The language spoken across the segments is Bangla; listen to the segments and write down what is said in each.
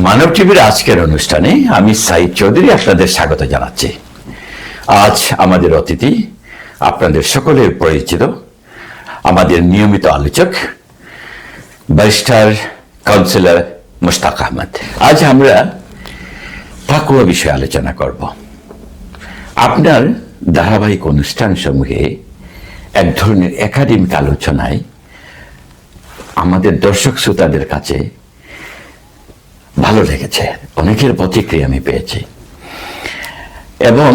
মানব টিভির আজকের অনুষ্ঠানে আমি সাইদ চৌধুরী আপনাদের স্বাগত জানাচ্ছি। আজ আমাদের অতিথি আপনাদের সকলের পরিচিত আমাদের নিয়মিত আলোচক ব্যারিস্টার কাউন্সিলর মুশতাক আহমদ। আজ আমরা তাকওয়া বিষয়ে আলোচনা করব। আপনার ধারাবাহিক অনুষ্ঠান সমূহে এক ধরনের একাডেমিক আলোচনায় আমাদের দর্শক শ্রোতাদের কাছে ভালো লেগেছে, অনেকের প্রতিক্রিয়া আমি পেয়েছি। এবং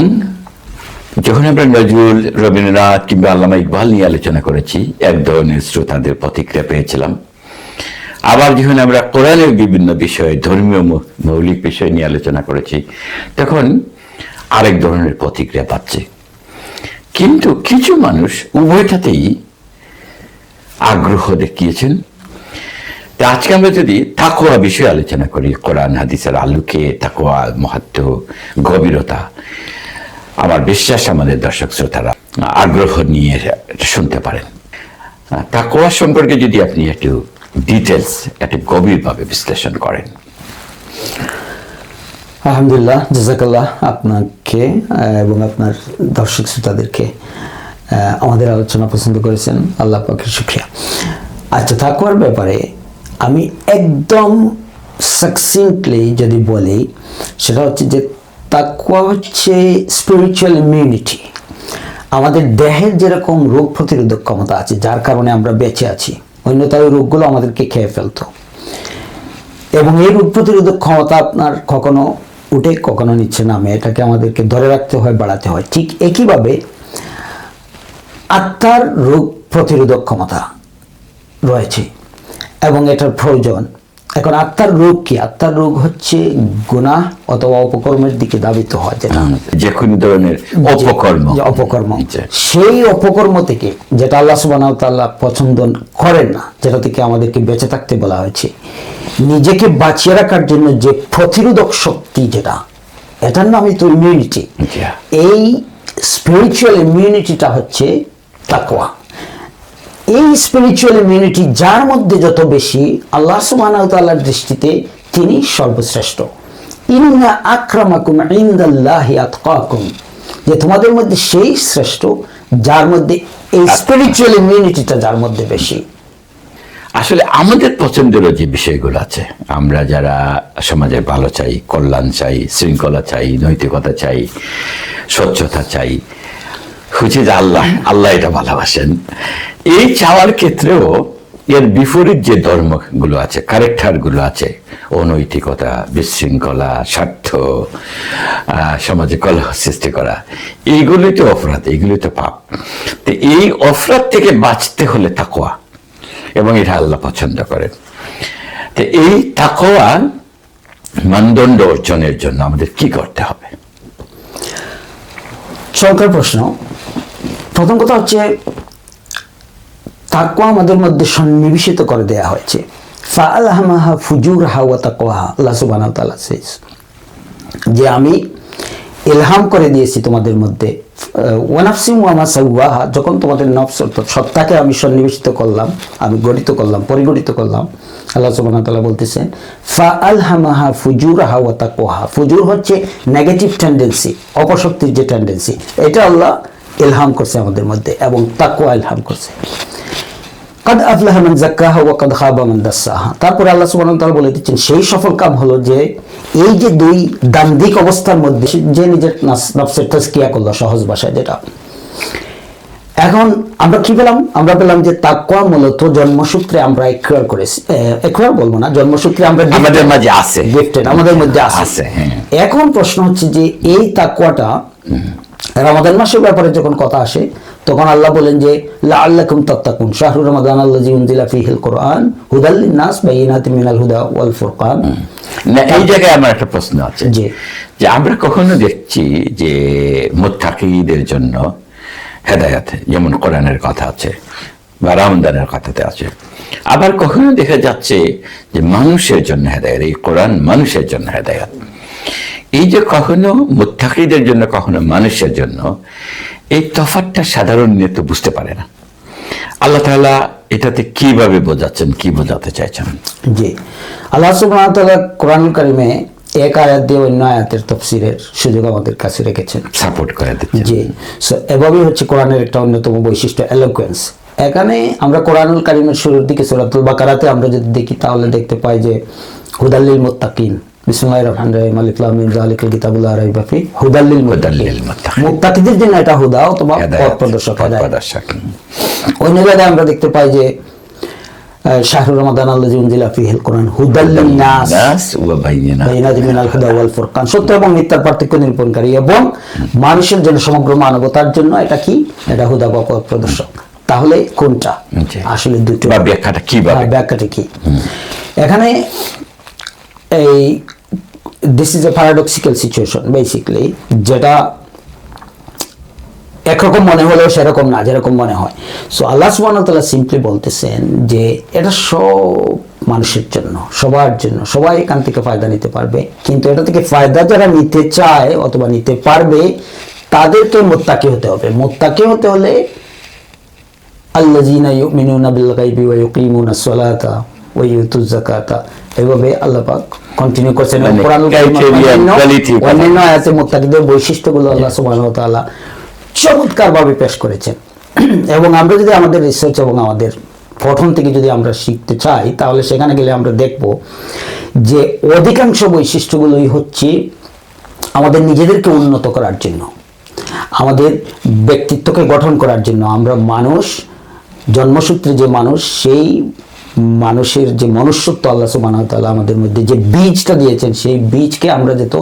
যখন আমরা নজরুল, রবীন্দ্রনাথ কিংবা আল্লামা ইকবাল নিয়ে আলোচনা করেছি, এক ধরনের শ্রোতাদের প্রতিক্রিয়া পেয়েছিলাম। আবার যখন আমরা কোরআনের বিভিন্ন বিষয়ে, ধর্মীয় মৌলিক বিষয় নিয়ে আলোচনা করেছি, তখন আরেক ধরনের প্রতিক্রিয়া পাচ্ছি। কিন্তু কিছু মানুষ উভয়টাতেই আগ্রহ দেখিয়েছেন। আজকে আমরা যদি তাকওয়া বিষয়ে আলোচনা করি, কোরআন হাদিসের আলোকে তাকওয়া মাহাত্ম্য, গভীরতা, আমার বিশ্বাস আমাদের দর্শক শ্রোতারা আগ্রহ নিয়ে শুনতে পারেন। তাকওয়া সম্পর্কে যদি আপনি একটু ডিটেলস, একটু গভীরভাবে বিশ্লেষণ করেন। আলহামদুলিল্লাহ, জাযাকাল্লাহ আপনাকে এবং আপনার দর্শক শ্রোতাদেরকে আমাদের আলোচনা পছন্দ করেছেন, আল্লাহ পাকের শুকরিয়া। আচ্ছা, তাকওয়ার ব্যাপারে আমি একদম সাকসিন্টলি যদি বলি, সেটা হচ্ছে যে তাকওয়া হচ্ছে স্পিরিচুয়াল ইমিউনিটি। আমাদের দেহের যেরকম রোগ প্রতিরোধক ক্ষমতা আছে, যার কারণে আমরা বেঁচে আছি, অন্যথায় ওই রোগগুলো আমাদেরকে খেয়ে ফেলতো। এবং এই রোগ প্রতিরোধক ক্ষমতা আপনার কখনো উঠে কখনো নিচে নামে, এটাকে আমাদেরকে ধরে রাখতে হয়, বাড়াতে হয়। ঠিক একইভাবে আত্মার রোগ প্রতিরোধক ক্ষমতা রয়েছে এবং এটার প্রয়োজন। এখন আত্মার রোগ কি? আত্মার রোগ হচ্ছে গুনাহ অথবা অপকর্মের দিকে ধাবিত হয়, যেটা যে কোনো ধরনের অপকর্ম, সেই অপকর্ম থেকে, যেটা আল্লাহ সুবহানাহু ওয়া তাআলা পছন্দ করেন না, যেটা থেকে আমাদেরকে বেঁচে থাকতে বলা হয়েছে। নিজেকে বাঁচিয়ে রাখার জন্য যে প্রতিরোধক শক্তি, যেটা এটার নামই তো ইমিউনিটি। এই স্পিরিচুয়াল ইমিউনিটিটা হচ্ছে তাকওয়া। এই স্পিরিচুয়াল ইমিউনিটি যার মধ্যে যত বেশি, আল্লাহ সুবহানাহু ওয়া তাআলার দৃষ্টিতে তিনি সর্বশ্রেষ্ঠ। ইন্না আকরামাকুম ইনদাল্লাহি আতকাকুম, যে তোমাদের মধ্যে সেই শ্রেষ্ঠ যার মধ্যে এই স্পিরিচুয়াল ইমিউনিটিটা যার মধ্যে বেশি। আসলে আমাদের পছন্দেরও যে বিষয়গুলো আছে, আমরা যারা সমাজের ভালো চাই, কল্যাণ চাই, শৃঙ্খলা চাই, নৈতিকতা চাই, স্বচ্ছতা চাই, হচ্ছে যে আল্লাহ এটা ভালোবাসেন। এই চাওয়ার ক্ষেত্রেও এর বিপরীত যে ধর্মগুলো আছে, ক্যারেক্টারগুলো আছে, অনৈতিকতা, বিশৃঙ্খলা, স্বার্থ, সমাজে কলহ সৃষ্টি করা, এইগুলোই তো অপরাধ, এইগুলোই তো পাপ। তো এই অপরাধ থেকে বাঁচতে হলে তাকওয়া, এবং এটা আল্লাহ পছন্দ করেন। তো এই তাকওয়া মানদণ্ড অর্জনের জন্য আমাদের কি করতে হবে? চমৎকার প্রশ্ন। প্রথম কথা হচ্ছে, তাকওয়া আমাদের মধ্যে সন্নিবেশিত করে দেয়া হয়েছে। ফাআলহামাহা ফুজুরহা ওয়া তাকওয়াহা, আল্লাহ সুবহানাহু ওয়া তাআলা বলেন যে আমি ইলহাম করে দিয়েছি তোমাদের মধ্যে, ওয়া নাফসিন ওয়া মা সাওয়াহা, যখন তোমাদের নফস অর্থাৎ সত্তাকে আমি সন্নিবেশিত করলাম, আমি গঠিত করলাম, পরিগঠিত করলাম। আল্লাহ সুবহানাহু ওয়া তাআলা বলতেছেন ফাআলহামাহা ফুজুরহা ওয়া তাকওয়াহা। ফুজুর হচ্ছে নেগেটিভ টেন্ডেন্সি, অপশক্তির যে টেন্ডেন্সি, এটা আল্লাহ ইলহাম করছে আমাদের মধ্যে, এবং তাকওয়া ইলহাম করছে। কাদ আফলাহা মান যাক্কাহা ওয়া কাদ খাবা মান দাসসাহা। তারপরে আল্লাহ সুবহানাহু ওয়া তাআলা বলে দিচ্ছেন, সেই সফল কাম হলো যে এই যে দুই দ্বান্দ্বিক অবস্থার মধ্যে যে নিজের নফসের তাজকিয়া করলো, সহজ ভাষায় যেটা। এখন আমরা কি পেলাম? আমরা পেলাম যে তাকওয়া মূলত জন্মসূত্রে আমরা একোয়ার করেছি, একোয়ার বলবো না, জন্মসূত্রে আমরা আমাদের মাঝে আছে, গিফটেড, আমাদের মধ্যে আছে। এখন প্রশ্ন হচ্ছে যে এই তাকওয়াটা রমাদান মাসের ব্যাপারে যখন কথা আসে, তখন আল্লাহ বলেন যে লাআল্লাকুম তাত্তাকুন শাহরু রমাদান আল্লাযী উনজিলা ফীহিল কুরআন হুদাল লিন-নাস বায়িনাতিন মিনাল হুদা ওয়াল ফুরকান। না, এই জায়গায় আমার একটা প্রশ্ন আছে, যে আমরা কখনো দেখছি যে মুত্তাকিদের জন্য হেদায়েত, যেমন কোরআনের কথা আছে বা রমজানের কথাতে আছে, আবার কখনো দেখা যাচ্ছে যে মানুষের জন্য হেদায়েত, এই কোরআন মানুষের জন্য হেদায়েত। এই যে কখনো মুত্তাকিদের জন্য, কখনো মানুষের জন্য, এই তফাৎটা সাধারণ নিয়ে তো বুঝতে পারে না। আল্লাহ তাআলা এটাতে কিভাবে বোঝাচ্ছেন, কি বোঝাতে চাইছেন? জি, আল্লাহ সুবহানাহু ওয়া তাআলা কোরআনুল কারীমে এক আয়াত দিয়ে অন্য আয়াতের তাফসীরের সুযোগ আমাদের কাছে রেখেছেন, সাপোর্ট করে দিচ্ছেন। জি। সো এভাবেই হচ্ছে কোরআনের একটা অন্যতম বৈশিষ্ট্য এলোকুয়েন্স। এখানে আমরা কোরআনুল কারীমের শুরুর দিকে সূরাতুল বাকারাতে আমরা যদি দেখি তাহলে দেখতে পাই যে হুদাল্লিল মুত্তাকিন, বিসমিল্লাহির রহমানির রহিম, আলিফ লাম মিম যালিকাল কিতাবু লা রাইবা ফি হুদাল্লিল মুত্তাকিন। মুত্তাকিদের জন্য এটা হুদা অথবা পথ প্রদর্শক। অন্য জায়গায় আমরা দেখতে পাই যে শাহরুর রমাদান আল্লাযী উনজিলা ফীহিল কুরআন হুদাল লিন-নাস ওয়া বাইয়িনাতিন মিনাল হুদা ওয়াল ফুরকান, সত্য এবং মিথ্যার পার্থক্য নিরূপণকারী এবং মানুষের জন্য, সমগ্র মানবতার জন্য এটা কি, এটা হুদা বা পথ প্রদর্শক। তাহলে কোনটা আসলে দুটো, বা ব্যাখ্যাটা কিভাবে, ব্যাখ্যাটা কি? এখানে এই this is a paradoxical situation basically, যেটা একরকম মনে হলেও সেরকম না, যেরকম মনে হয়। সো আল্লাহ সুবহানাহু ওয়া তাআলা সিম্পলি বলতেছেন যে এটা সব মানুষের জন্য, সবার জন্য, সবাই এখান থেকে ফায়দা নিতে পারবে, কিন্তু এটা থেকে ফায়দা যারা নিতে চায় অথবা নিতে পারবে তাদেরকে মুত্তাকি হতে হবে। মুত্তাকি হতে হলে আল্লাযীনা ইউমিনুনা বিল গায়বি ওয়া ইউকিমুনাস সালাতা ওয়া ইউতুজ যাকাতা, এভাবে আল্লাহ পাক কন্টিনিউ করছেন। কোরআনুল কারীমের অন্যান্য আয়াতে মুত্তাকিদের বৈশিষ্ট্যগুলো আল্লাহ সুবহানাহু ওয়া তাআলা চমৎকারভাবে পেশ করেছেন। এবং আমরা যদি আমাদের রিসার্চ এবং আমাদের পঠন থেকে যদি আমরা শিখতে চাই তাহলে সেখানে গেলে আমরা দেখব যে অধিকাংশ বৈশিষ্ট্যগুলোই হচ্ছে আমাদের নিজেদেরকে উন্নত করার জন্য, আমাদের ব্যক্তিত্বকে গঠন করার জন্য। আমরা মানুষ, জন্মসূত্রে যে মানুষ, সেই মানুষের যে মনুষ্যত্ব আল্লাহ সুবহানাহু ওয়া তাআলা আমাদের মধ্যে যে বীজটা দিয়েছেন, সেই বীজকে আমরা যেত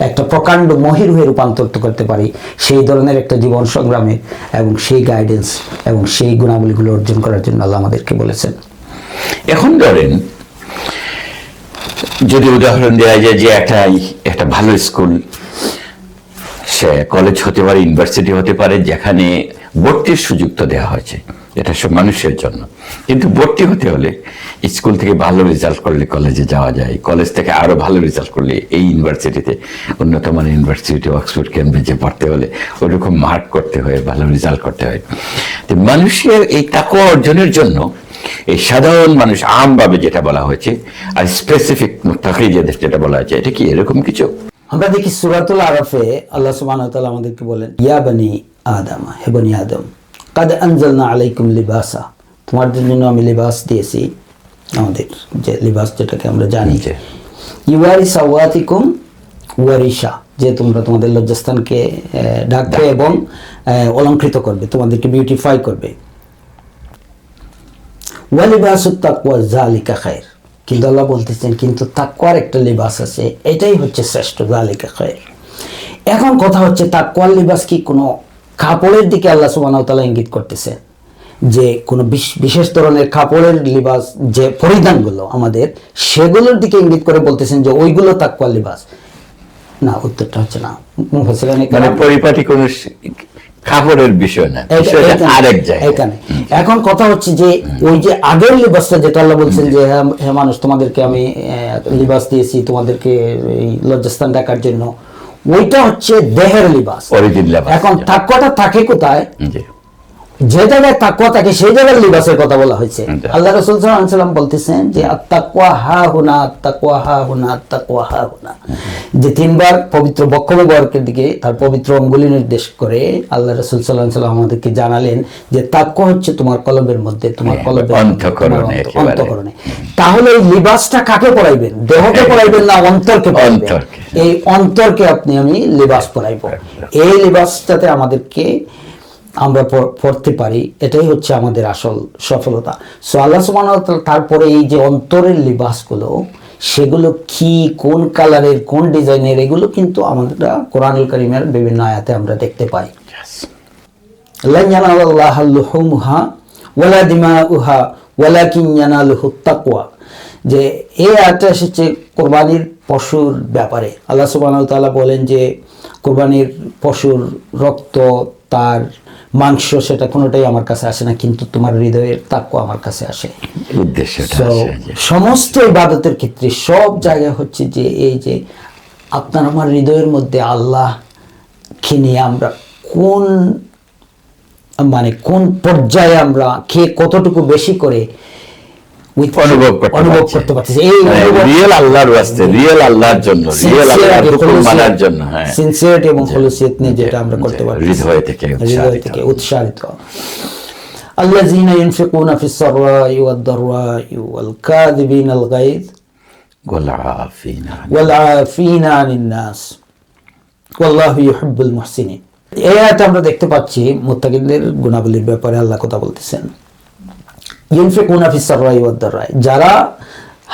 একটা প্রকাণ্ড মহির হয়ে রূপান্তরিত করতে পারি, সেই ধরনের একটা জীবন সংগ্রামে এবং সেই গাইডেন্স এবং সেই গুণাবলীগুলো অর্জন করার জন্য আল্লাহ আমাদেরকে বলেছেন। এখন ধরেন যদি উদাহরণ দেওয়া যায় যে একটা ভালো স্কুল, সে কলেজ হতে পারে, ইউনিভার্সিটি হতে পারে, যেখানে ভর্তির সুযোগ তো দেওয়া হয়েছে, এটা সব মানুষের জন্য, কিন্তু ভর্তি হতে হলে স্কুল থেকে ভালো রেজাল্ট করলে কলেজে যাওয়া যায়, কলেজ থেকে আরো ভালো রেজাল্ট করলে এই ইউনিভার্সিটিতে, উন্নত মানের ইউনিভার্সিটি অক্সফোর্ড কেমব্রিজে পড়তে হলে ওইরকম মার্ক করতে হয়, ভালো রেজাল্ট করতে হয়। তো মানুষের এই তাকওয়া অর্জনের জন্য এই সাধারণ মানুষ আমভাবে যেটা বলা হয়েছে আর স্পেসিফিক মুত্তাকি যেটা বলা হয়েছে, এটা কি এরকম কিছু? আমরা দেখি সূরাতুল আরাফে আল্লাহ সুবহানাহু ওয়া তাআলা আমাদেরকে বলেন, ইয়া বনি আদম, হে বনি আদম, কাদ আনজালনা আলাইকুম লিবাসা, তোমাদের জন্য আমি লিবাস দিয়েছি, আমাদের যে লিবাস যেটাকে আমরা জানি, ইউয়ারি সাওয়াতিকুম ওয়ারিশা, যে তোমরা তোমাদের লজ্জাস্থানকে ঢাকবে এবং অলংকৃত করবে, তোমাদেরকে বিউটিফাই করবে। ওয়া লিবাসুত তাকওয়া যালিকা খায়র, কিন্তু আল্লাহ বলতেছেন কিন্তু তাকওয়ার একটা লিবাস আছে, এটাই হচ্ছে শ্রেষ্ঠ, যালিকা খায়র। এখন কথা হচ্ছে তাকওয়ার লিবাস কি কোনো কাপড়ের দিকে আল্লাহ সুবহানাহু ওয়া তাআলা ইঙ্গিত করতেছেন, যে কোনো বিশেষ ধরনের কাপড়ের লিবাস যে পরিধানগুলো আমাদের, সেগুলোর দিকে ইঙ্গিত করে বলতেছেন যে ওইগুলো তাকওয়ার লিবাস? না, উত্তরটা হচ্ছে না। মানে পরিপাটি কোন কাপড়ের বিষয় না, আরেক জায়গায়। এখানে এখন কথা হচ্ছে যে ওই যে আগের লিবাসটা যেটা আল্লাহ বলছেন যে হ্যাঁ মানুষ, তোমাদেরকে আমি লিবাস দিয়েছি তোমাদেরকে এই লজ্জাস্থান ঢাকার জন্য, ওইটা হচ্ছে দেহের লিবাস। এখন তাকওয়াটা থাকে কোথায়? যে জায়গায় তাকওয়া থাকে সেই জায়গায় লিবাসের কথা বলা হয়েছে। আল্লাহ রাসূল সাল্লাল্লাহু আলাইহি ওয়াসাল্লাম বলতেছেন যে আত-তাকওয়া হা হুনা, আত-তাকওয়া হা হুনা, আত-তাকওয়া হা হুনা, যে তিনবার পবিত্র বক্ষ মুবারকের দিকে তার পবিত্র আঙ্গুলি নির্দেশ করে আল্লাহ রাসূল সাল্লাল্লাহু আলাইহি ওয়াসাল্লাম আমাদেরকে জানালেন যে তাকওয়া হচ্ছে তোমার কলবের মধ্যে, তোমার কলবের অন্তঃকরণে। তাহলে এই লিবাসটা কাকে পরাইবেন? দেহকে পরাইবেন না অন্তরকে পরাইবেন? এই অন্তরকে আমি লিবাস পরাইব। এই লিবাসটাতে আমাদেরকে আমরা পড়তে পারি, এটাই হচ্ছে আমাদের আসল সফলতা। সো আল্লাহ সুবহানাহু ওয়া তাআলা তারপরে এই যে অন্তরের লিবাসগুলো, সেগুলো কি, কোন কালারের, কোন ডিজাইনের, এগুলো কিন্তু আমরা কোরআনুল কারীমের বিভিন্ন আয়াতে আমরা দেখতে পাই। লা ইয়ানালাল্লাহু লুহুমুহা ওয়ালা দিমাউহা ওয়ালাকিন ইয়ানালুহুত তাকওয়া, যে এই আয়াতটা এসেছে কোরবানির পশুর ব্যাপারে। আল্লাহ সুবহানাহু ওয়া তাআলা বলেন যে কোরবানির পশুর রক্ত, তার মাংস, সেটা কোনোটাই আমার কাছে আসে না, কিন্তু তোমার হৃদয়ের তাকওয়া আমার কাছে আসে। সমস্ত ইবাদতের ক্ষেত্রে সব জায়গায় হচ্ছে যে এই যে আপনার আমার হৃদয়ের মধ্যে আল্লাহকে নিয়ে আমরা কোন মানে কোন পর্যায়ে আমরা খেয়ে কতটুকু বেশি করে অনুভব করতে পারতেছি, এই রিয়েল আল্লাহর ওয়াস্তে, রিয়েল আল্লাহর জন্য, রিয়েল আল্লাহর হুকুম মানার জন্য, হ্যাঁ, সিনসিয়ারিটি এবং খলুসিয়ত নিয়ে যেটা আমরা করতে পারি, হৃদয় থেকে উৎসাহিত। আল্লাযীনা ইউনফিকুনা ফিস সাররাই ওয়াদ দাররাই ওয়াল কাযিবিনাল গায়জ ওয়াল আফিনা আনিন নাস ওয়াল্লাহু ইউহিব্বুল মুহসিনিন। এই আয়াতে আমরা দেখতে পাচ্ছি মুত্তাকিনদের গুণাবলীর ব্যাপারে আল্লাহ কথা বলতেছেন। ইউনফিকুনা ফিস সাররাই ওয়াদ দাররাই, যারা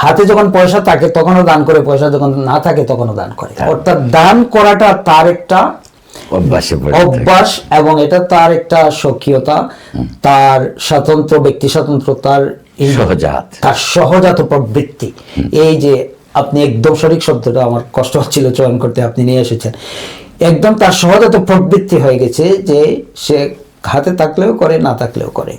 হাতে যখন পয়সা থাকে তখনও দান করে, পয়সা যখন না থাকে তখনও দান করে। অর্থাৎ দান করাটা তার একটা অভ্যাস এবং এটা তার একটা স্বকীয়তা, তার স্বতন্ত্র ব্যক্তি স্বতন্ত্র, তার সহজাত প্রবৃত্তি। এই যে আপনি একদম সঠিক শব্দটা আমার কষ্ট হচ্ছিল চয়ন করতে, আপনি নিয়ে এসেছেন, একদম তার সহজাত প্রবৃত্তি হয়ে গেছে যে সে হাতে থাকলেও করে, না থাকলেও করে।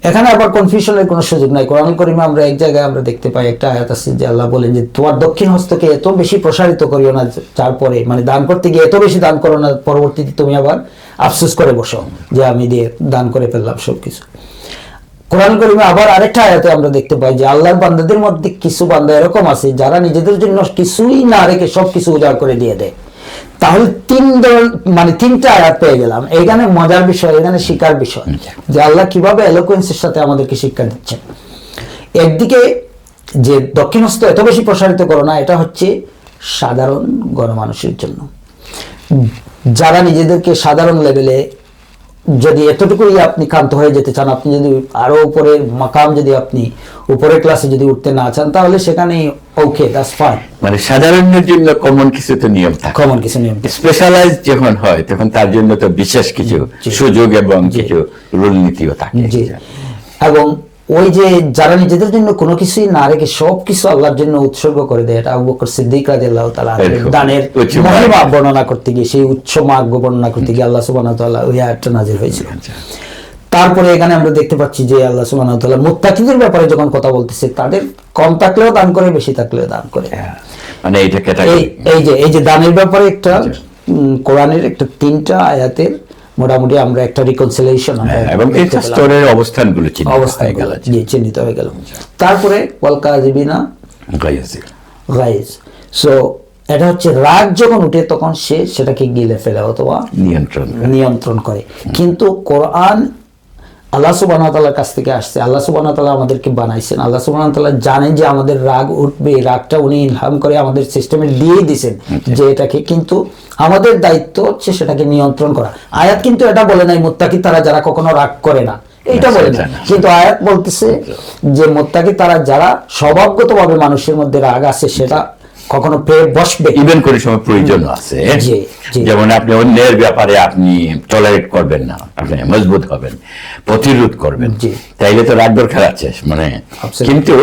এখানে আবার কনফিউশনের কোনো সুযোগ নাই। কোরআন কারীমে আমরা এক জায়গায় আমরা দেখতে পাই, একটা আয়াত আছে যে আল্লাহ বলেন যে তোমার দক্ষিণ হস্তকে এত বেশি প্রসারিত করিও না, তারপরে মানে দান করতে গিয়ে এত বেশি দান করো না, পরবর্তীতে তুমি আবার আফসোস করে বসো যে আমি দিয়ে দান করে ফেললাম সবকিছু। কোরআন কারীমে আবার আরেকটা আয়াতে আমরা দেখতে পাই যে আল্লাহর বান্দাদের মধ্যে কিছু বান্দা এরকম আছে যারা নিজেদের জন্য কিছুই না রেখে সবকিছু উজাড় করে দিয়ে দেয়। তাহলে তিনটা আয়াত পেয়ে গেলাম। এখানে মজার বিষয়, এখানে শিকার বিষয় যে আল্লাহ কিভাবে এলোকুয়েন্সের সাথে আমাদেরকে শিক্ষা দিচ্ছেন। একদিকে যে দক্ষিণহস্ত এত বেশি প্রসারিত করো না, এটা হচ্ছে সাধারণ গণমানুষের জন্য, যারা নিজেদেরকে সাধারণ লেভেলে যদি এতটুকুই আপনি ক্ষান্ত হয়ে যেতে চান, আপনি যদি আরো উপরের মাকাম, যদি আপনি উপরের ক্লাসে যদি উঠতে না চান, তাহলে সেখানে ওকে, দ্যাটস ফাইন। মানে সাধারণের জন্য কমন কিছু তো নিয়ম থাকে, কমন কিছু নিয়ম। স্পেশালাইজ যখন হয় তখন তার জন্য তো বিশেষ কিছু সুযোগ এবং কিছু রুল নীতিও থাকে। এবং ওই যে যারা নিজেদের জন্য কোনো কিছুই না রেখে সবকিছু আল্লাহর জন্য উৎসর্গ করে দেয়, এটা আবু বকর সিদ্দিক রাদিয়াল্লাহু তাআলা দানের মহিমা বর্ণনা করতে গিয়ে, সেই উচ্চ মার্গ বর্ণনা করতে গিয়ে আল্লাহ সুবহানাহু ওয়া তাআলা ওই আয়াতটা নাযিল হয়েছিল। তারপরে এখানে আমরা দেখতে পাচ্ছি যে আল্লাহ সুবহানাহু ওয়া তাআলা মুত্তাকিদের ব্যাপারে যখন কথা বলতেছে, তাদের কম থাকলেও দান করে, বেশি থাকলেও দান করে। মানে এই যে দানের ব্যাপারে একটা কোরআনের একটা 3টা আয়াতের মোটামুটি আমরা একটা রিকনসিলিয়েশন এবং এই স্তরের অবস্থানগুলো চিহ্নিত হয়ে গেল। তারপরে ওয়াল কাযিবিনা গায়জ, সো এটা হচ্ছে রাগ যখন উঠে তখন সে সেটাকে গিলে ফেলে অথবা নিয়ন্ত্রণ করে। কিন্তু কোরআন আল্লাহ সুবহানাহু ওয়া তাআলার কাছ থেকে আসছে, আল্লাহ সুবহানাহু ওয়া তাআলা আমাদেরকে বানাইছেন, আল্লাহ সুবহানাহু ওয়া তাআলা জানেন যে আমাদের রাগ উঠবে, রাগটা উনি ইলহাম করে আমাদের সিস্টেমে দিয়েই দিয়েছেন যে এটাকে, কিন্তু আমাদের দায়িত্ব হচ্ছে সেটাকে নিয়ন্ত্রণ করা। আয়াত কিন্তু এটা বলে নাই মুত্তাকি তারা যারা কখনো রাগ করে না, এটা বলে না, কিন্তু আয়াত বলতেছে যে মুত্তাকি তারা যারা স্বভাবগতভাবে মানুষের মধ্যে রাগ আছে সেটা কখনো পেয়ে বসবে, ইভেন করে সময় প্রয়োজন আছে। যেমন আপনি অন্যের ব্যাপারে আপনি টলারেট করবেন না, আপনি মজবুত হবেন, প্রতিরোধ করবেন, তাইলে তো রাগ দরকার আছে মানে। কিন্তু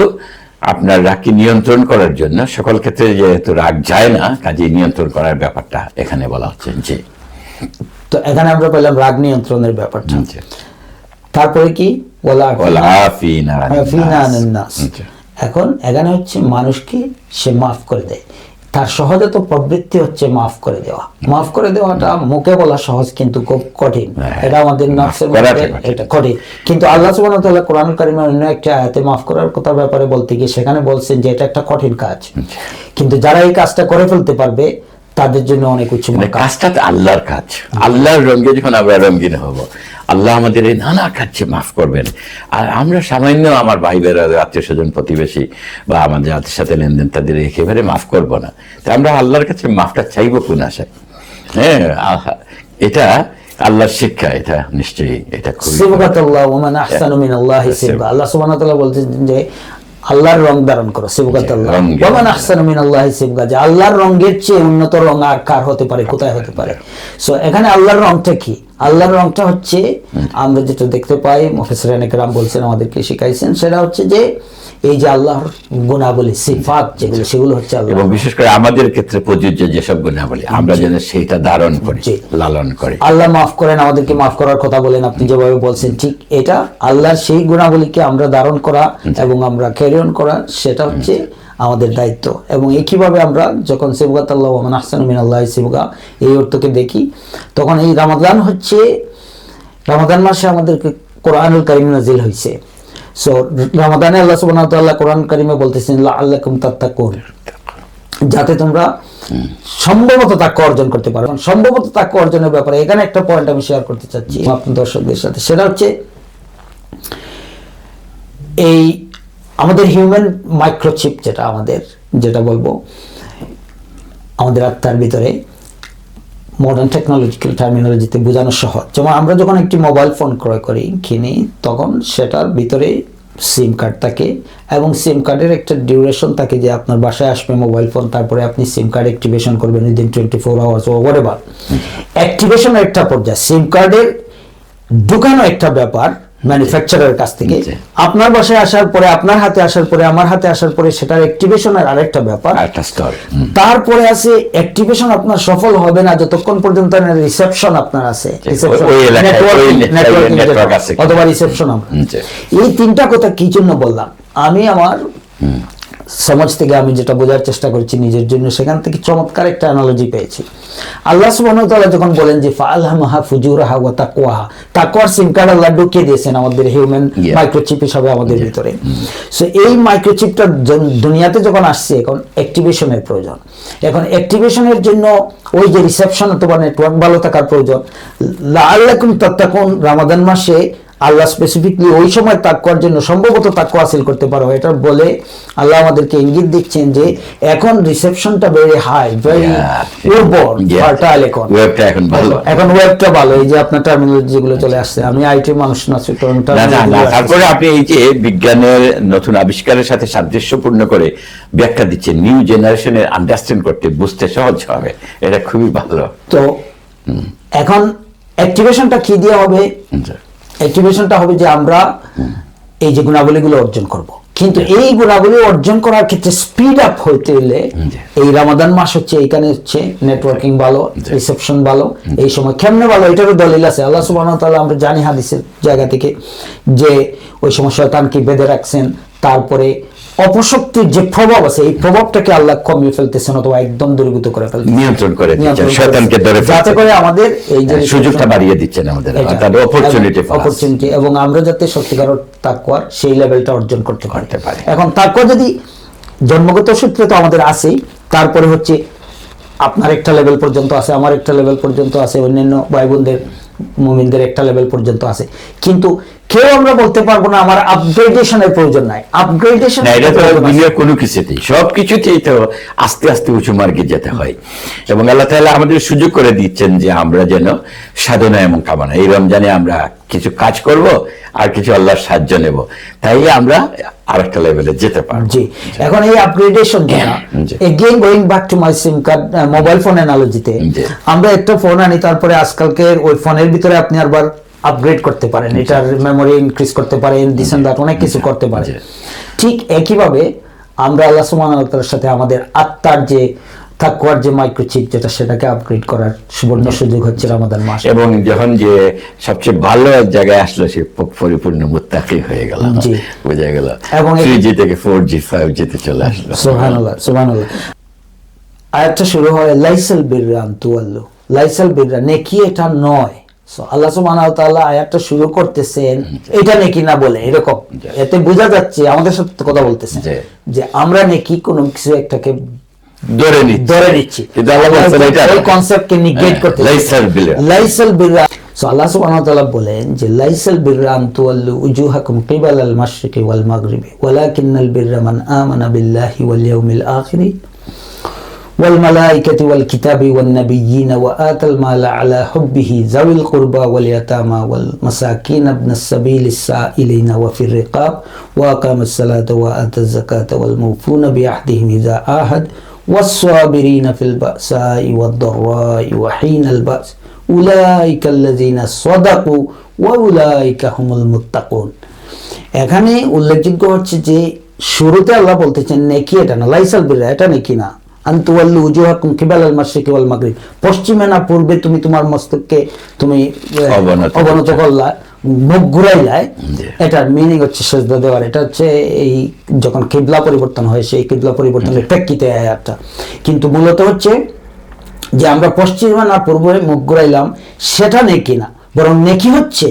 আপনার রাগকে নিয়ন্ত্রণ করার জন্য সকল ক্ষেত্রে যেহেতু রাগ যায় না, কাজে নিয়ন্ত্রণ করার ব্যাপারটা এখানে বলা হচ্ছে। জি, তো এখানে আমরা পেলাম রাগ নিয়ন্ত্রণের ব্যাপারটা। তারপরে কি ওয়ালা আফিনা আনিন নাস, এখন এখানে হচ্ছে মানুষকে সে মাফ করে দেয়, তার সহজাত প্রবৃত্তি হচ্ছে মাফ করে দেওয়া। মাফ করে দেওয়াটা মুখে বলা সহজ কিন্তু খুব কঠিন, এটা আমাদের নফসের মধ্যে এটা কঠিন। কিন্তু আল্লাহ সুবহানাহু ওয়া তাআলা কোরআন কারীমের অন্য একটা আয়াতে মাফ করার কথা ব্যাপারে বলতে গিয়ে সেখানে বলছেন যে এটা একটা কঠিন কাজ, কিন্তু যারা এই কাজটা করে ফেলতে পারবে তাদের জন্য অনেক উচ্চ। কাজটা আল্লাহর কাজ, আল্লাহর রঙে যখন আমরা রঙিন হব, আল্লাহ আমাদের এই নানা কাজে মাফ করবেন। আর আমরা সামান্য আমার ভাই বেরা, আত্মীয় স্বজন, প্রতিবেশী বা আমাদের যাদের সাথে লেনদেন, তাদের একেবারে মাফ করব না। তো আমরা আল্লাহর কাছে মাফটা চাইবো কোন আশায়? হ্যাঁ, এটা আল্লাহর শিক্ষা, এটা নিশ্চয়ই এটা খুবই। আল্লাহ সুবহানাহু ওয়া তাআলা বলছেন যে আল্লাহর রং ধারণ করো, সিবগাতাল্লাহ ওয়া মান আহসানু মিনাল্লাহি সিবগা, যে আল্লাহর রঙের চেয়ে উন্নত রং আর কার হতে পারে, কোথায় হতে পারে? সো এখানে আল্লাহর রংটা কি? আল্লাহর রংটা হচ্ছে আমরা যেটা দেখতে পাই, মুফাসসিরিনে কেরাম বলছেন, আমাদেরকে শিখাইছেন, সেটা হচ্ছে যে এই যে আল্লাহর গুণাবলী, সিফাত যেগুলো, সেগুলো হচ্ছে আল্লাহ, এবং বিশেষ করে আমাদের ক্ষেত্রে প্রযোজ্য যেসব গুণাবলী আমরা যেন সেটা ধারণ করি, লালন করি। আল্লাহ মাফ করেন, আমাদেরকে মাফ করার কথা বলেন, আপনি যেভাবে বলছেন ঠিক এটা আল্লাহর সেই গুণাবলীকে আমরা ধারণ করা এবং আমরা ক্যারি অন করা, সেটা হচ্ছে আমাদের দায়িত্ব। এবং একইভাবে আমরা যখন সিবগাতাল্লাহ ওয়া মান আহসানু মিনাল্লাহি সিবগা এই অর্থকে দেখি, তখন এই রমাদান হচ্ছে রমাদান মাসে আমাদেরকে কোরআনুল কারীম নাজিল হয়েছে। সো রমাদানে আল্লাহ সুবহানাহু ওয়া তাআলা কোরআন কারীমে বলতেছেন লাআল্লাকুম তাত্তাকুন, যাতে তোমরা সম্ভবত তাকওয়া অর্জন করতে পারো। সম্ভবত তাকওয়া অর্জনের ব্যাপারে এখানে একটা পয়েন্ট আমি শেয়ার করতে চাচ্ছি আপনার দর্শকদের সাথে, সেটা হচ্ছে এই আমাদের হিউম্যান মাইক্রোচিপ, যেটা বলবো আমাদের আত্মার ভিতরে, মডার্ন টেকনোলজিক্যাল টার্মিনোলজিতে বোঝানো সহজ। যেমন আমরা যখন একটি মোবাইল ফোন ক্রয় করি, কিনি, তখন সেটার ভিতরে সিম কার্ড থাকে এবং সিম কার্ডের একটা ডিউরেশন থাকে যে আপনার বাসায় আসবে মোবাইল ফোন, তারপরে আপনি সিম কার্ড অ্যাক্টিভেশন করবেন উইদিন 24 আওয়ার্স ও হোয়াটএভার। অ্যাক্টিভেশনের একটা পর্যায়ে, সিম কার্ডের ঢুকানো একটা ব্যাপার ম্যানুফ্যাকচারারের কাছ থেকে আপনার বাসায় আসার পরে, আপনার হাতে আসার পরে, আমার হাতে আসার পরে সেটার অ্যাক্টিভেশনের আরেকটা ব্যাপার, একটা স্তর। তারপরে আছে অ্যাক্টিভেশন আপনার সফল হবে না যতক্ষণ পর্যন্ত রিসেপশন আপনার আছে, অথবা রিসেপশন। এই তিনটা কথা কি জন্য বললাম, আমি আমার সমাজ থেকে আমি যেটা বোঝার চেষ্টা করছি নিজের জন্য, সেখান থেকে চমৎকার একটা অ্যানালজি পেয়েছি। আল্লাহ সুবহানাহু ওয়া তাআলা যখন বলেন যে ফাআলহামাহা ফুজুরাহা ওয়া তাকওয়াহা, তাকওয়ার সিম কার্ড আল্লাহ ঢুকিয়ে দিয়েছেন আমাদের হিউম্যান মাইক্রোচিপ হিসাবে আমাদের ভিতরে। সো এই মাইক্রোচিপটা দুনিয়াতে যখন আসছে, এখন অ্যাক্টিভেশনের প্রয়োজন। এখন অ্যাক্টিভেশনের জন্য ওই যে রিসেপশন অথবা নেটওয়ার্ক ভালো থাকার প্রয়োজন। লাআল্লাকুম তাত্তাকুন, রমাদান মাসে আল্লাহ স্পেসিফিকলি ওই সময় তাকওয়ার জন্য সম্ভবত তাকওয়া হাসিল করতে পারো, এটা বলে আল্লাহ আমাদেরকে ইঙ্গিত দিচ্ছেন যে এখন রিসেপশনটা ভেরি হাই, ভেরি উর্বর, ফার্টাইল। এখন ওয়েবটা ভালো। এই যে আপনার টার্মিনোলজি যেগুলো চলে আসছে, আমি আইটি মানুষ না, তারপরে আপনি এই যে বিজ্ঞানের নতুন আবিষ্কারের সাথে সাদৃশ্যপূর্ণ করে ব্যাখ্যা দিচ্ছেন, নিউ জেনারেশনের আন্ডারস্ট্যান্ড করতে, বুঝতে সহজ হবে, এটা খুবই ভালো। তো এখন অ্যাক্টিভেশনটা কি দিয়ে হবে? অ্যাক্টিভেশনটা হবে যে আমরা এই যে গুণাবলীগুলো অর্জন করব, কিন্তু এই গুণাবলী অর্জন করার ক্ষেত্রে স্পিড আপ হইতে হলে এই রমাদান মাস হচ্ছে, এইখানে হচ্ছে নেটওয়ার্কিং ভালো, রিসেপশন ভালো। এই সময় কেমনে ভালো, এটারও দলিল আছে। আল্লাহ সুবহানাহু ওয়া তাআলা আমরা জানি হাদিসের জায়গা থেকে যে ওই সময় শয়তানকে বেঁধে রাখছেন, তারপরে অপশক্তির যে প্রভাব আছে এই প্রভাবটাকে আল্লাহ কমিয়ে ফেলতেছেন অথবা একদম দূরীভূত করে ফেলতেছেন, নিয়ন্ত্রণ করে দিচ্ছেন, শয়তানকে ধরে যাতে করে আমাদের এই যে সুযোগটা বাড়িয়ে দিচ্ছেন আমাদের, অর্থাৎ অপরচুনিটি, এবং আমরা যাতে সত্যিকার তাকওয়ার সেই লেভেলটা অর্জন করতে পারি। এখন তাকওয়া যদি জন্মগত সূত্রে তো আমাদের আছেই, তারপরে হচ্ছে আপনার একটা লেভেল পর্যন্ত আছে, আমার একটা লেভেল পর্যন্ত আছে, অন্যান্য ভাই বোনদের মুমিনদের একটা লেভেল পর্যন্ত আছে, কিন্তু কেউ আমরা বলতে পারবো না আমার আপগ্রেডেশনের প্রয়োজন নাই। আপগ্রেডেশন এটা তো দুনিয়ার কোনো কিছুতেই, সবকিছুতেই তো আস্তে আস্তে উঁচু মার্গে যেতে হয়, এবং আল্লাহ তাআলা আমাদের সুযোগ করে দিচ্ছেন যে আমরা যেন সাধনা এবং কামনা, এই রমজানে আমরা কিছু কাজ করব আর কিছু আল্লাহর সাহায্য নেব, তাই আমরা আরেকটা লেভেলে যেতে পারবো। জি, এখন এই upgradation again going back to my SIM card mobile phone অ্যানালজিতে, আমরা একটা ফোন আনি, তারপরে আজকালকে ওই ফোনের ভিতরে আপনি আবার আপগ্রেড করতে পারেন, এটার মেমোরি ইনক্রিজ করতে পারেন, দিস এন্ড দ্যাট, অনেক কিছু করতে পারেন। ঠিক একইভাবে আমরা আল্লাহ সুবহানাহু ওয়া তাআলার সাথে আমাদের আত্মার যে তাকওয়ার যে মাইক্রোচিপ, যেটা সেটাকে আপগ্রেড করার সুবর্ণ সুযোগ হচ্ছে রমাদান মাস। এবং যখন যে সবচেয়ে ভালো জায়গায় আসলো, সে পরিপূর্ণ মুত্তাকি হয়ে গেল, বোঝা গেল, এবং 3G থেকে 4G 5G তে চলে আসলো। সুবহানাল্লাহ, সুবহানাল্লাহ। আয়াতটা শুরু হয় লাইসাল বিররা আন তুওয়াল্লু, লাইসাল বিররা, নেকি এটা নয়। আল্লাহ সুবহানাহু ওয়া তাআলা আয়াতটা শুরু করতেছেন এটা নেকি না বলে, এরকম, এতে বোঝা যাচ্ছে আমাদের সাথে কথা বলতেছেন যে আমরা নেকি কোনো কিছু একটাকে ধরে নিচ্ছি, কিন্তু আল্লাহ বলেন এটা এই কনসেপ্টকে নেগেট করতে, লাইসাল বিররা। সো আল্লাহ সুবহানাহু ওয়া তাআলা বলেন যে লাইসাল বিররা আন তুওয়াল্লু উজুহাকুম কিবালাল মাশরিকি ওয়াল মাগরিবি ওয়ালাকিন্নাল বিররা মান আমানা বিল্লাহি ওয়াল ইয়াউমিল আখির والملائكة والكتاب والنبيين وآتى المال على حبه ذوي القربى واليتامى والمساكين ابن السبيل السائلين وفي الرقاب وأقام الصلاة وآتى الزكاة والموفون بعهدهم إذا عاهد والصابرين في البأساء والضراء وحين البأس أولئك الذين صدقوا وأولئك هم المتقون। এখানে উল্লেখযোগ্য হচ্ছে যে শুরুতে আল্লাহ বলতেছেন নেকি এটা না, লাইসাল বিররা এটা নেকি না, আনতুওয়াল্লু উজুহাকুম কিবালাল মাশরিকি ওয়াল মাগরিব, পশ্চিমে না পূর্বে তুমি তোমার মস্তককে তুমি অবনত করলা, মুখ ঘুরাইলায়, এটার মিনিং হচ্ছে সিজদা দেওয়ার। এটা হচ্ছে এই যখন কিবলা পরিবর্তন হয় সেই কিবলা পরিবর্তনের প্রেক্ষিতে আয়াতটা, কিন্তু মূলত হচ্ছে যে আমরা পশ্চিমে না পূর্বে মুখ ঘুরাইলাম সেটা নেকি না, বরং নেকি হচ্ছে।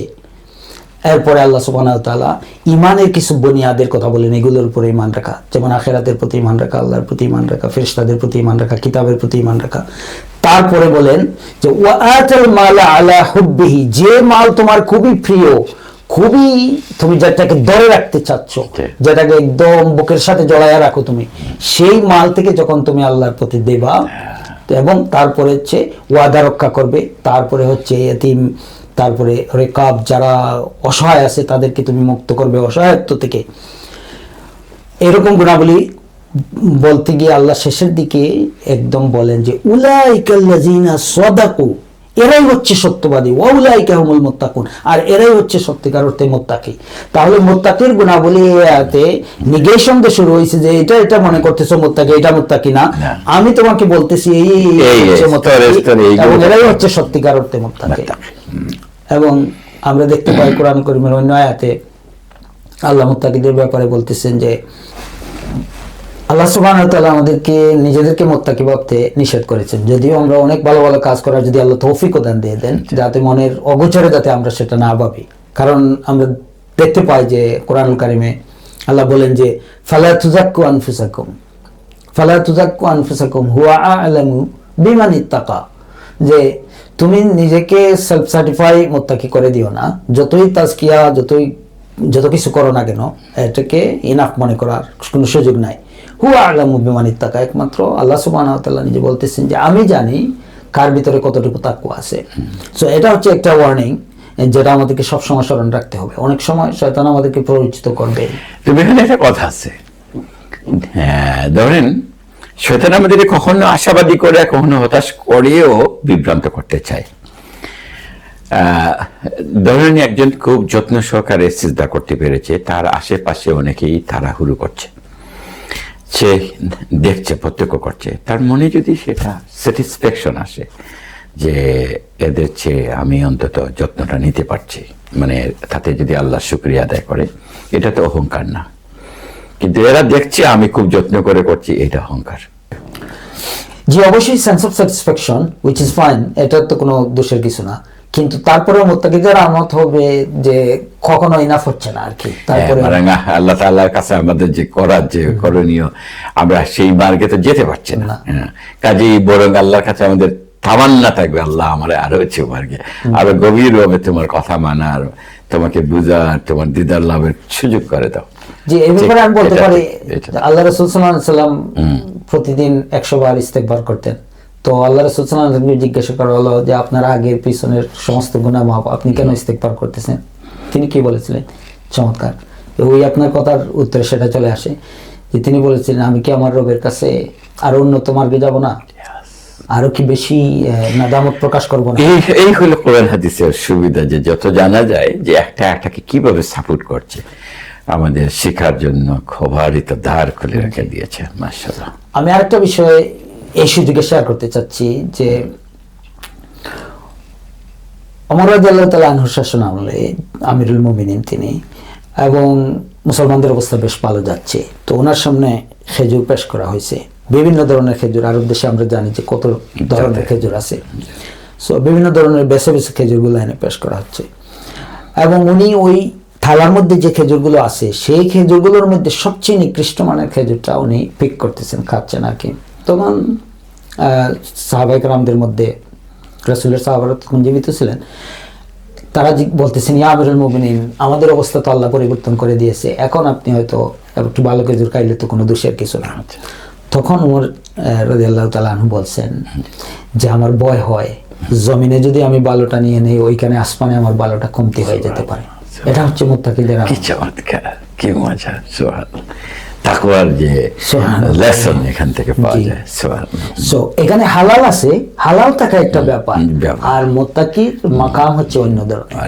এরপরে আল্লাহ সুবহানাহু ওয়া তাআলা ইমানের কিছু বুনিয়াদের কথা বলেন, এগুলোর উপরে ইমান রাখা, যেমন আখিরাতের প্রতি ইমান রাখা, আল্লাহর প্রতি ইমান রাখা, ফেরেশতাদের প্রতি ইমান রাখা, কিতাবের প্রতি ইমান রাখা। তারপরে বলেন যে ওয়া আতাল মালা আলা হুব্বিহি, যে মাল তোমার খুবই প্রিয়, খুবই তুমি যেটাকে ধরে রাখতে চাচ্ছ, যেটাকে একদম বুকের সাথে জড়াইয়া রাখো তুমি, সেই মাল থেকে যখন তুমি আল্লাহর প্রতি দেবা, এবং তারপরে হচ্ছে ওয়াদা রক্ষা করবে, তারপরে হচ্ছে এতিম, তারপরে রেকাব, যারা অসহায় আছে তাদেরকে তুমি মুক্ত করবে অসহায়ত্ব থেকে। এরকম গুণাবলী বলতে গিয়ে আল্লাহ শেষের দিকে একদম বলেন যে উলাইকাল্লাযিনা সাদাকু, এরাই হচ্ছে সত্যবাদী, ওয়া উলাইকা হুমুল মুত্তাকুন, আর এরাই হচ্ছে সত্যিকার অর্থে মুত্তাকি। তাহলে মুত্তাকির গুণাবলী এতে নিগেশন দিয়ে শুরু হয়েছে যে এটা মনে করতেছো মুত্তাকি, এটা মুত্তাকি না, আমি তোমাকে বলতেছি এই হচ্ছে মুত্তাকি, এবং এরাই হচ্ছে সত্যিকার অর্থে মুত্তাকি। এবং আমরা দেখতে পাই কোরআন কারীমের অন্য আয়াতে আল্লাহ মুত্তাকিদের ব্যাপারে বলতেছেন যে আল্লাহ সুবহানাহু ওয়া তাআলা আমাদেরকে নিজেদেরকে মুত্তাকি ভাবতে নিষেধ করেছেন, যদিও আমরা অনেক ভালো ভালো কাজ করার যদি আল্লাহ তৌফিক দান দিয়ে দেন, যাতে মনের অগোচরে যাতে আমরা সেটা না ভাবি। কারণ আমরা দেখতে পাই যে কোরআনুল কারীমে আল্লাহ বলেন যে ফালা তুযাক্কু আনফুসাকুম হুয়া আ'লামু বিমান ইত্তাকা, যে তুমি নিজেকে সেলফ সার্টিফাই মুত্তাকি করে দিও না, যতই তাজকিয়া যত কিছু করো না কেন, এটাকে ইনাফ মনে করার কোনো সুযোগ নাই। হুয়া আ'লামু বিমান ইত্তাকা, একমাত্র আল্লাহ সুবহানাহু ওয়া তাআলা নিজে বলতেছেন যে আমি জানি কার ভিতরে কতটুকু তাকওয়া আছে। সো এটা হচ্ছে একটা ওয়ার্নিং, যেটা আমাদেরকে সবসময় স্মরণ রাখতে হবে। অনেক সময় শয়তান আমাদেরকে প্ররোচিত করবে। তবে এখানে একটা কথা আছে, হ্যাঁ, ধরেন শয়তান আমাদেরকে কখনো আশাবাদী করে, কখনো হতাশ করেও বিভ্রান্ত করতে চায়। ধরেন একজন খুব যত্ন সহকারে সিজদা করতে পেরেছে, তার আশেপাশে অনেকেই তাড়াহুড়ো করছে, সে দেখছে, প্রত্যক্ষ করছে, তার মনে যদি সেটা স্যাটিসফ্যাকশন আসে যে এদের চেয়ে আমি অন্তত যত্নটা নিতে পারছি, মানে তাতে যদি আল্লাহ শুকরিয়া আদায় করে, এটা তো অহংকার না। কিন্তু এরা দেখছে আমি খুব যত্ন করে করছি, এটা অহংকার। জি অবশ্যই sense of satisfaction, which is fine, এটা তো কোনো দোষের কিছু না, কিন্তু তারপরে মুত্তাকিদের আমত হবে যে কখনো ইনাফ হচ্ছে না আর কি। তারপরে আল্লাহ তাআলার কাছে আমাদের যে করার যে করণীয়, আমরা সেই মার্গে তো যেতে পারছি না। কাজেই বরং আল্লাহর কাছে আমাদের তামান্না থাকবে, আল্লাহ আমার আরো হচ্ছে মার্গে, আরো গভীর ভাবে তোমার কথা মানার, তোমাকে বুঝার, তোমার দিদার লাভের সুযোগ করে দাও। জি এই ব্যাপারে আমি বলতে পারি আল্লাহ রাসূল সাল্লাল্লাহু আলাইহি ওয়াসাল্লাম প্রতিদিন 100 বার ইস্তেগফার করতেন। তো আল্লাহ রাসূল সাল্লাল্লাহু আলাইহি ওয়াসাল্লাম জিজ্ঞাসা করা হলো যে আপনার আগের পিছনের সমস্ত গুনাহ মাফ, আপনি কেন ইস্তেগফার করতেছেন? তিনি কি বলেছিলেন? চমৎকার, ওই আপনার কথার উত্তরে সেটা চলে আসে যে তিনি বলেছিলেন আমি কি আমার রবের কাছে আরো উন্নত মার্গে যাব না, আরো কি বেশি নাদামত প্রকাশ করবো না? এই হলো কোরআন হাদিসের সুবিধা, যে যত জানা যায় যে একটা একটাকে কিভাবে সাপোর্ট করছে, আমাদের শেখার জন্য খবরিত দ্বার খুলে রেখে দিয়েছে। মাশাআল্লাহ। আমি আরেকটা বিষয় এই সুযোগে শেয়ার করতে চাচ্ছি যে ওমর রাদিয়াল্লাহু তাআলা আনহু শাসন আমলে আমিরুল মুমিনিন তিনি, এবং মুসলমানদের অবস্থা বেশ ভালো যাচ্ছে। তো ওনার সামনে খেজুর পেশ করা হয়েছে, বিভিন্ন ধরনের খেজুর, আরব দেশে আমরা জানি যে কত ধরনের খেজুর আছে। সো বিভিন্ন ধরনের বেছে বেছে খেজুরগুলো এনে পেশ করা হচ্ছে, এবং উনি ওই থালার মধ্যে যে খেজুরগুলো আছে সেই খেজুরগুলোর মধ্যে সবচেয়ে নিকৃষ্ট মানের খেজুরটা উনি পিক করতেছেন, খাচ্ছেন আর কি। তখন সাহাবায়ে কেরামদের মধ্যে রাসূলের সাহাবারা তখন জীবিত ছিলেন, তারা বলতেছেন ইয়া আমিরুল মুমিনিন, আমাদের অবস্থা তো আল্লাহ পরিবর্তন করে দিয়েছে, এখন আপনি হয়তো একটু ভালো খেজুর খাইলে তো কোনো দোষের কিছু না। তখন ওমর রাদিয়াল্লাহু তাআলা আনহু বলছেন যে আমার ভয় হয় জমিনে যদি আমি বালুটা নিয়ে নেই, ওইখানে আসমানে আমার বালুটা কমতি হয়ে যেতে পারে। এটা হচ্ছে মুত্তাকিদের আমল। কি চমৎকার, কি মজা! সুবহানাল্লাহ, তাকওয়ার যে লেসন এখান থেকে পাওয়া যায়। সুবহানাল্লাহ। সো এখানে হালাল আছে, হালাল থাকা একটা ব্যাপার, আর মুত্তাকির মাকাম হচ্ছে অন্য ধরনের।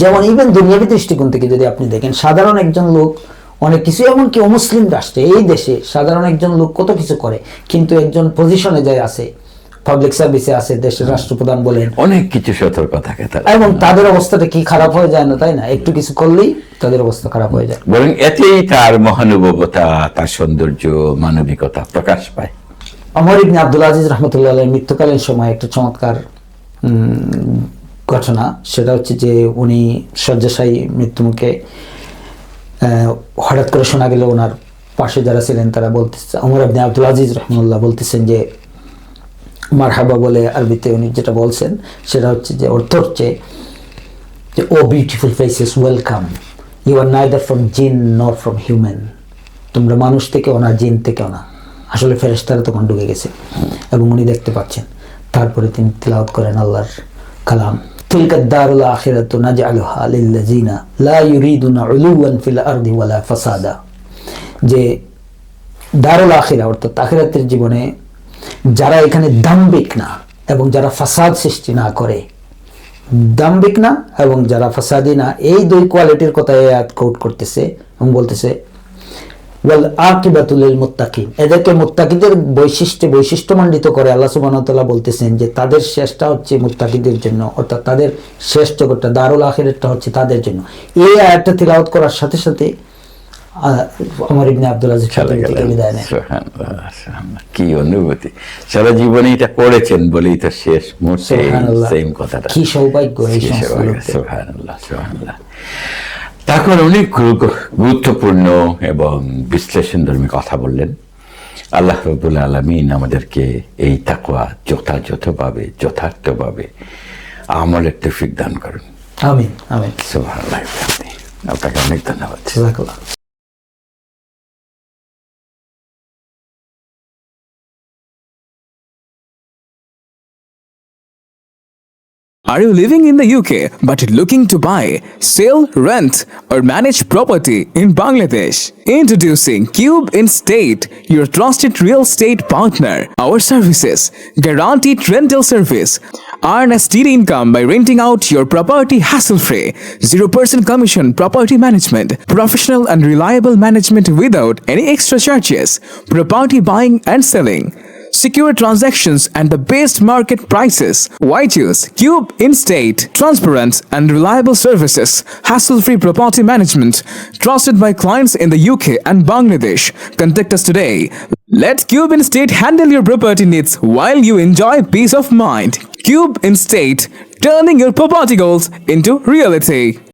যেমন ইভেন দুনিয়াবী দৃষ্টিকোণ থেকে যদি আপনি দেখেন, সাধারণ একজন লোক অনেক কিছু, এমনকি অমুসলিম রাষ্ট্রে, এই দেশে সাধারণ একজন লোক কত কিছু করে, কিন্তু একজন পজিশনে যায় আছে, পাবলিক সার্ভিসে আছে, দেশের রাষ্ট্রপ্রধান বলেন, অনেক কিছু সতর্ক থাকে, এবং তাদের অবস্থাটা কি খারাপ হয়ে যায় না, তাই না? একটু কিছু করলেই তাদের অবস্থা খারাপ হয়ে যায়। বরং এতেই তার মহানুভবতা, তার সৌন্দর্য, মানবিকতা প্রকাশ পায়। ওমর ইবনে আব্দুল আজিজ রাহমাতুল্লাহ আলাইহির মৃত্যুকালীন সময় একটা চমৎকার ঘটনা, সেটা হচ্ছে যে উনি শয্যাশায়ী মৃত্যুমুখে, হঠাৎ করে শোনা গেল ওনার পাশে যারা ছিলেন তারা বলতেছে, ওমর ইবনে আব্দুল আজিজ রহমাল্লাহ বলতেছেন যে মারহাবা বলে আরবিতে উনি যেটা বলছেন সেটা হচ্ছে যে অর্থ হচ্ছে যে oh beautiful faces welcome, you are neither from জিন নর ফ্রম হিউম্যান, তোমরা মানুষ থেকেও না জিন থেকেও না। আসলে ফেরেশতারা তখন ঢুকে গেছে এবং উনি দেখতে পাচ্ছেন। তারপরে তিনি তিলাওয়াত করেন আল্লাহর কালাম, তিলকা দারুল আখিরাতু নাজআলুহা লিল্লাযিনা লা ইউরিদুনা উলুওয়ান ফিল আরদি ওয়ালা ফাসাদা, যে দারুল আখিরা অর্থাৎ আখিরাতের জীবনে যারা এখানে দাম্ভিক না এবং যারা ফাসাদ সৃষ্টি না করে, দাম্ভিক না এবং যারা ফাসাদি না, এই দুই কোয়ালিটির কথা এই আয়াত কোট করতেছে এবং বলতেছে ওয়াল আকিবাতুল লিল মুত্তাকিন, এদেরকে মুত্তাকিদের বৈশিষ্ট্যমণ্ডিত করে আল্লাহ সুবহানাহু ওয়া তাআলা বলতেছেন যে তাদের শেষটা হচ্ছে মুত্তাকিদের জন্য, অর্থাৎ তাদের শেষ জগৎটা দারুল আখিরাতটা হচ্ছে তাদের জন্য। এই আয়াতটা তিলাওয়াত করার সাথে সাথে ওমর ইবনে আব্দুল আজিজ বিদায় নেন। কি অনুভূতি, সারা জীবনে এটা করেছেন বলেই তো শেষ মুহূর্তে সেম কথাটা, কি সৌভাগ্য এই সুবহানাল্লাহ সুবহানাল্লাহ। তারপর অনেক গুরুত্বপূর্ণ এবং বিশ্লেষণধর্মী কথা বললেন। আল্লাহ রাব্বুল আলামিন আমাদেরকে এই তাকওয়া যথাযথভাবে যথার্থভাবে আমলের তৌফিক দান করুন, আমিন আমিন। সুবহানাল্লাহ। আপনাকে অনেক ধন্যবাদ। জাযাকাল্লাহ। Are you living in the UK but looking to buy, sell, rent, or manage property in Bangladesh? Introducing Cube Estate, your trusted real estate partner. Our services: guaranteed rental service. Earn a steady income by renting out your property hassle-free. 0% commission property management. Professional and reliable management without any extra charges. Property buying and selling. Secure transactions and the best market prices. Why choose Cube Estate? Transparent and reliable services, hassle-free property management, trusted by clients in the UK and Bangladesh. Contact us today. Let Cube Estate handle your property needs while you enjoy peace of mind. Cube Estate, turning your property goals into reality.